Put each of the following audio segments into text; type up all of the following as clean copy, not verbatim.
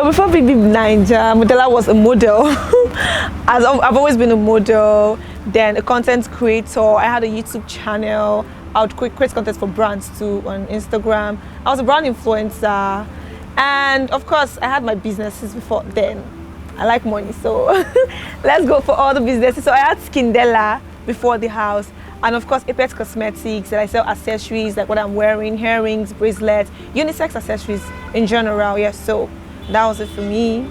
before Big Big Ninja, Modella was a model. As I've always been a model, then a content creator. I had a YouTube channel. I would create content for brands too on Instagram. I was a brand influencer. And of course, I had my businesses before then. I like money, so let's go for all the businesses. So I had Skindella before the house. And of course, Apex Cosmetics, that I sell accessories like what I'm wearing, earrings, bracelets, unisex accessories in general. Yes, so that was it for me.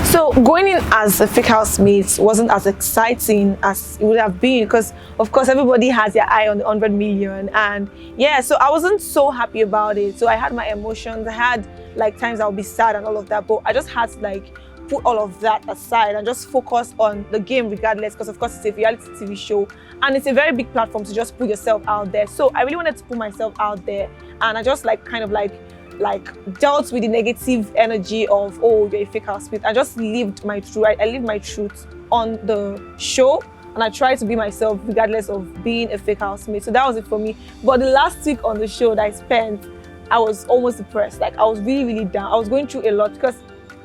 So going in as a fake housemate wasn't as exciting as it would have been because of course everybody has their eye on the 100 million, and yeah, so I wasn't so happy about it. So I had my emotions, I had like times I'll be sad and all of that, but I just had to like put all of that aside and just focus on the game regardless, because of course it's a reality TV show and it's a very big platform to just put yourself out there. So I really wanted to put myself out there, and I just like kind of like dealt with the negative energy of, oh, you're a fake housemate. I just lived my truth. I lived my truth on the show, and I tried to be myself regardless of being a fake housemate. So that was it for me. But the last week on the show that I spent, I was almost depressed. Like I was really, really down. I was going through a lot because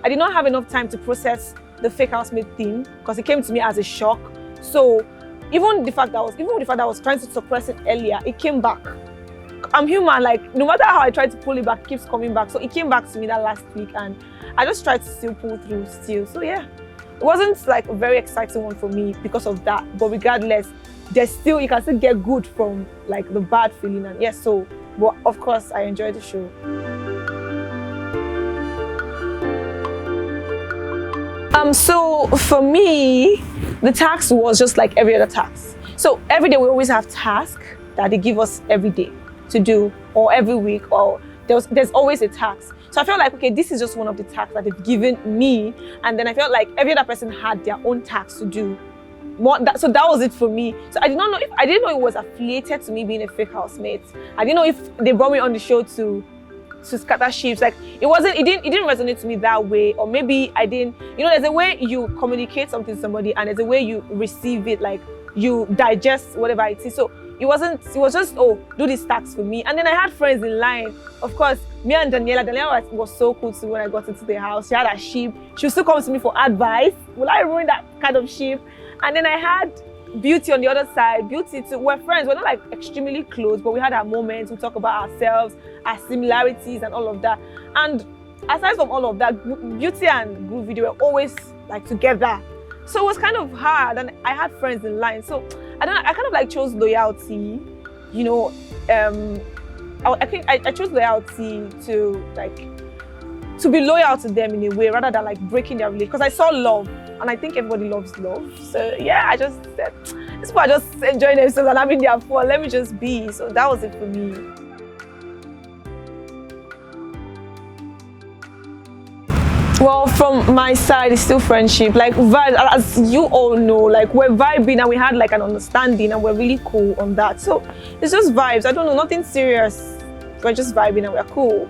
I did not have enough time to process the fake housemate thing because it came to me as a shock. So even with the fact that I was trying to suppress it earlier, it came back. I'm human, like no matter how I try to pull it back, it keeps coming back. So it came back to me that last week, and I just tried to still pull through still. So yeah, it wasn't like a very exciting one for me because of that. But regardless, you can still get good from like the bad feeling. And yes, so but of course I enjoyed the show. So for me, the task was just like every other task. So every day we always have tasks that they give us every day to do, or every week, or there's always a task. So I felt like, okay, this is just one of the tasks that they've given me, and then I felt like every other person had their own tasks to do. So that was it for me. So I didn't know it was affiliated to me being a fake housemate. I didn't know if they brought me on the show to scatter ships. Like it didn't resonate to me that way, or maybe I didn't. You know, there's a way you communicate something to somebody, and there's a way you receive it, like you digest whatever it is. So it was just, oh, do this task for me. And then I had friends in line. Of course, me and Daniella was so cool too when I got into the house. She had a sheep. She would still come to me for advice. Will I ruin that kind of sheep? And then I had Beauty on the other side. Beauty too. We're friends. We're not like extremely close, but we had our moments. We talk about ourselves, our similarities and all of that. And aside from all of that, Beauty and Group Video were always like together. So it was kind of hard, and I had friends in line. So I kind of like chose loyalty, you know. I think I chose loyalty to be loyal to them in a way, rather than like breaking their relationship. Because I saw love, and I think everybody loves love. So yeah, I just said, these people are just enjoying themselves and having their fun. Let me just be. So that was it for me. Well, from my side, it's still friendship. Like vibe, as you all know, like we're vibing and we had like an understanding and we're really cool on that. So it's just vibes. I don't know, nothing serious. We're just vibing and we're cool.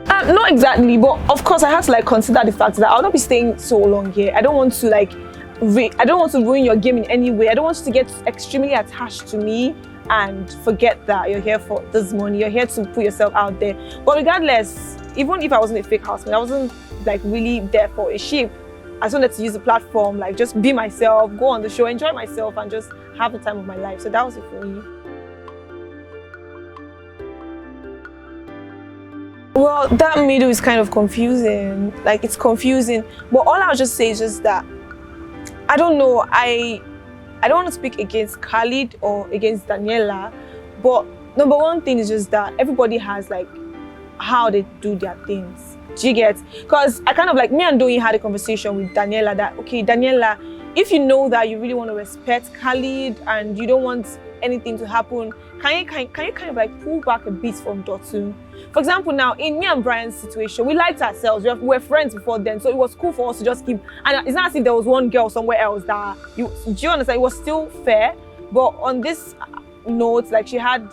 Not exactly, but of course I had to like consider the fact that I'll not be staying so long here. I don't want to like, I don't want to ruin your game in any way. I don't want you to get extremely attached to me and forget that you're here for this money. You're here to put yourself out there. But regardless, even if I wasn't a fake housemate, I wasn't like really there for a sheep. I just wanted to use the platform, like just be myself, go on the show, enjoy myself, and just have the time of my life. So that was it for me. Well, that middle is kind of confusing. Like it's confusing. But all I'll just say is just that I don't know. I don't want to speak against Khalid or against Daniella, but number one thing is just that everybody has like how they do their things. Do you get? Because I kind of like, me and Doi had a conversation with Daniella that, okay, Daniella, if you know that you really want to respect Khalid and you don't want anything to happen, can you kind of like pull back a bit from Dotun? For example, now in me and Brian's situation, we liked ourselves. We were friends before then, so it was cool for us to just keep. And it's not as if there was one girl somewhere else that do you understand? It was still fair, but on this note, like she had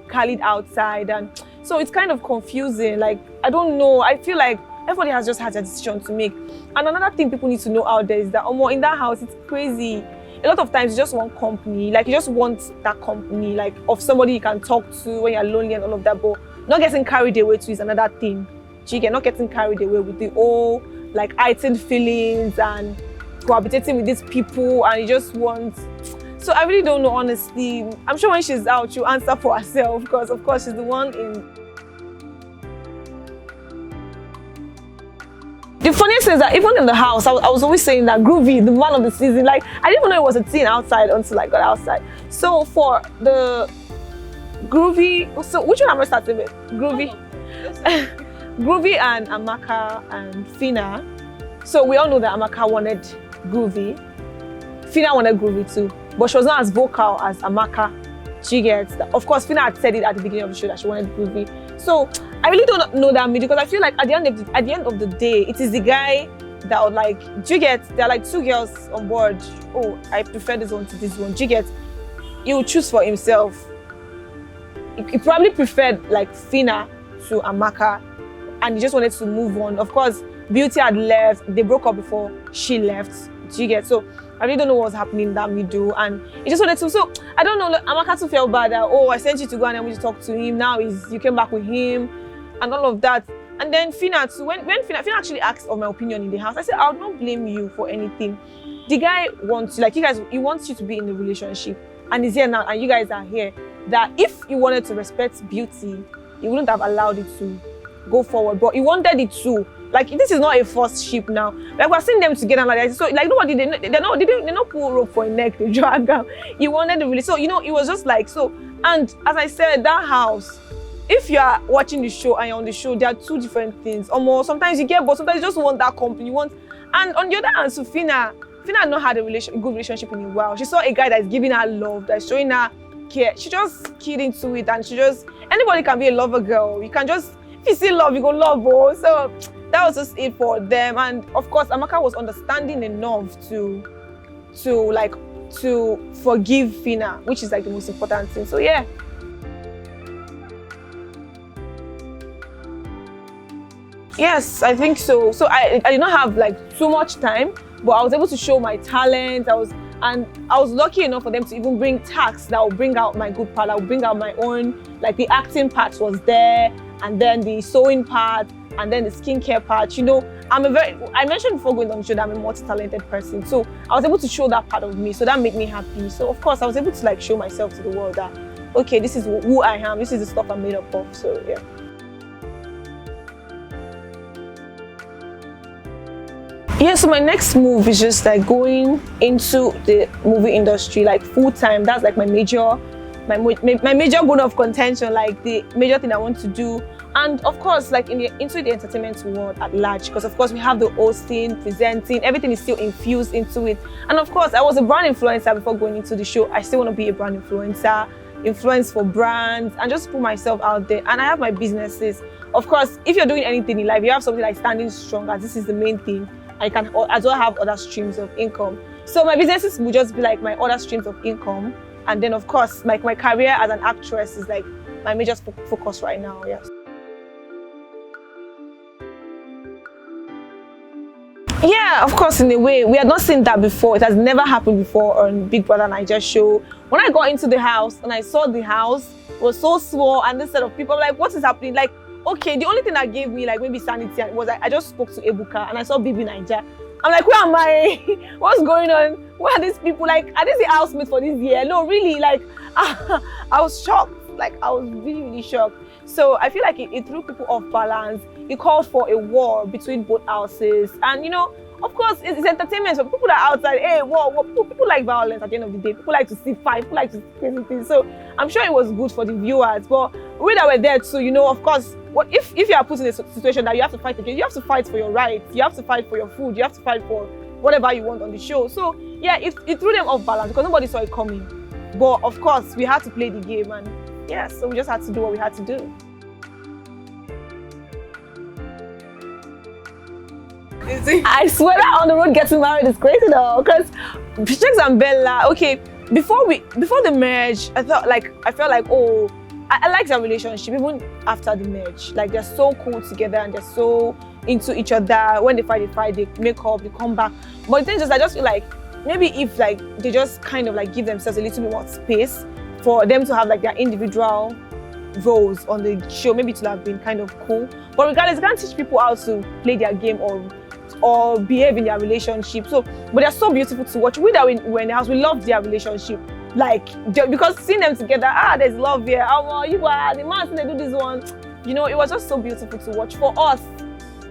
Khalid outside, and so it's kind of confusing. Like I don't know. I feel like everybody has just had a decision to make. And another thing people need to know out there is that in that house, it's crazy. a lot of times you just want company, like you just want that company, like of somebody you can talk to when you're lonely and all of that, but not getting carried away to is another thing. You get not getting carried away with the whole like heightened feelings and cohabitating with these people, and you just want. So I really don't know, honestly. I'm sure when she's out, she'll answer for herself, because of course she's the one in. The funniest thing is that even in the house, I was always saying that Groovy, the man of the season, like I didn't even know it was a teen outside until I got outside. So for the Groovy, so which one am I starting with? Groovy, Groovy and Amaka and Fina. So we all know that Amaka wanted Groovy. Fina wanted Groovy too, but she was not as vocal as Amaka. She gets that. Of course, Fina had said it at the beginning of the show that she wanted Groovy. So I really don't know that middle, because I feel like at the end of the day, it is the guy that would like. Do you get? There are like two girls on board. Oh, I prefer this one to this one. Do you get? He will choose for himself. He probably preferred like Fina to Amaka, and he just wanted to move on. Of course, Beauty had left. They broke up before she left. Do you get? So I really don't know what's happening in that middle, and he just wanted to. So I don't know. Like, Amaka too felt bad that, oh, I sent you to go and then we talk to him. Now you came back with him, and all of that. And then Fina too. When Fina actually asked of my opinion in the house, I said I'll not blame you for anything. The guy wants you, like you guys. He wants you to be in a relationship, and he's here now, and you guys are here. That if you wanted to respect Beauty, he wouldn't have allowed it to go forward, but he wanted it to. Like, this is not a first ship now. Like, we're seeing them together like that. So like nobody, they not pull rope for a neck to drag out. He wanted the really. So it was just like so. And as I said, that house, if you are watching the show and you're on the show, there are two different things. Almost sometimes you get, but sometimes you just want that company. You want, and on the other hand, so Fina had not had a good relationship in a while. She saw a guy that's giving her love, that's showing her care. She just keyed into it, and anybody can be a lover girl. You can just, if you see love, you go love. Oh, so that was just it for them. And of course, Amaka was understanding enough to forgive Fina, which is like the most important thing. So yeah. Yes, I think so. So I did not have like too much time, but I was able to show my talent. I was lucky enough for them to even bring tasks that will bring out my good part. I will bring out my own, like the acting part was there, and then the sewing part, and then the skincare part. I mentioned before going on the show that I'm a multi-talented person. So I was able to show that part of me. So that made me happy. So of course I was able to like show myself to the world that, okay, this is who I am. This is the stuff I'm made up of. So yeah. Yeah, so my next move is just like going into the movie industry like full time. That's like my major bone of contention, like the major thing I want to do. And of course, like into the entertainment world at large, because of course we have the hosting, presenting, everything is still infused into it. And of course, I was a brand influencer before going into the show. I still want to be a brand influencer, influence for brands, and just put myself out there. And I have my businesses. Of course, if you're doing anything in life, you have something like standing strong, as this is the main thing. I can as well have other streams of income. So my businesses will just be like my other streams of income. And then of course, like my career as an actress is like my major focus right now, yes. Yeah, of course, in a way. We had not seen that before. It has never happened before on Big Brother Naija show. When I got into the house and I saw the house, it was so small, and this set of people, I'm like, what is happening? Like, okay, the only thing that gave me like maybe sanity was I just spoke to Ebuka and I saw Bibi Naija. I'm like, where am I? What's going on? Where are these people? Like, are these the housemates for this year? No, really, like, I was shocked. Like, I was really, really shocked. So I feel like it threw people off balance. It called for a war between both houses. And of course, it's entertainment. So people that are outside, hey, war. People like violence at the end of the day. People like to see fight. People like to see crazy things. So I'm sure it was good for the viewers. But we that were there too, of course, if you are put in a situation that you have to fight again, you have to fight for your rights. You have to fight for your food. You have to fight for whatever you want on the show. So yeah, it threw them off balance because nobody saw it coming. But of course, we had to play the game, and yeah, so we just had to do what we had to do. I swear that on the road getting married is crazy though, because Chicks and Bella, okay, before the marriage, I felt like, oh, I like their relationship even after the marriage. Like, they're so cool together and they're so into each other. When they fight, they make up, they come back. But the thing is, I just feel like maybe if like they just kind of like give themselves a little bit more space for them to have like their individual roles on the show, maybe it would have been kind of cool. But regardless, you can't teach people how to play their game or behave in their relationship. So, but they're so beautiful to watch. We that we're in the house, we love their relationship. Like, because seeing them together, there's love here. Oh, you are the man, they do this one. You know, it was just so beautiful to watch for us.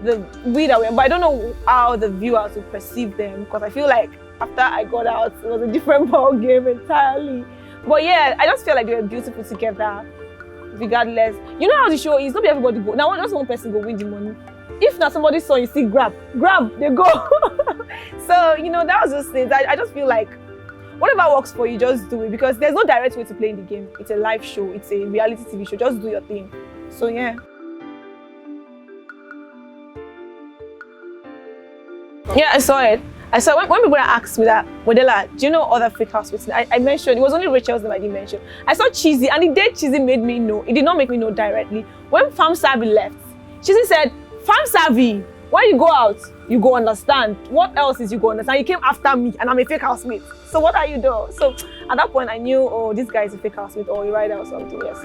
But I don't know how the viewers will perceive them, because I feel like after I got out, it was a different ball game entirely. But yeah, I just feel like they were beautiful together, regardless. You know how the show is, not everybody go. Now, just one person go win the money. If not somebody's son, you see, grab, they go. So, you know, that was just it. I just feel like whatever works for you, just do it, because there's no direct way to play in the game. It's a live show, it's a reality TV show. Just do your thing. So yeah. Yeah, I saw it. When people asked me that, Modella, do you know other fake housemates? I mentioned, it was only Rachel's name I didn't mention. I saw Cheesy, and the day Cheesy made me know, it did not make me know directly. When Farm Savvy left, Cheesy said, Farm Savvy, when you go out, you go understand. What else is you go understand? You came after me, and I'm a fake housemate. So what are you doing? So at that point, I knew, oh, this guy is a fake housemate, or a rider or something, yes.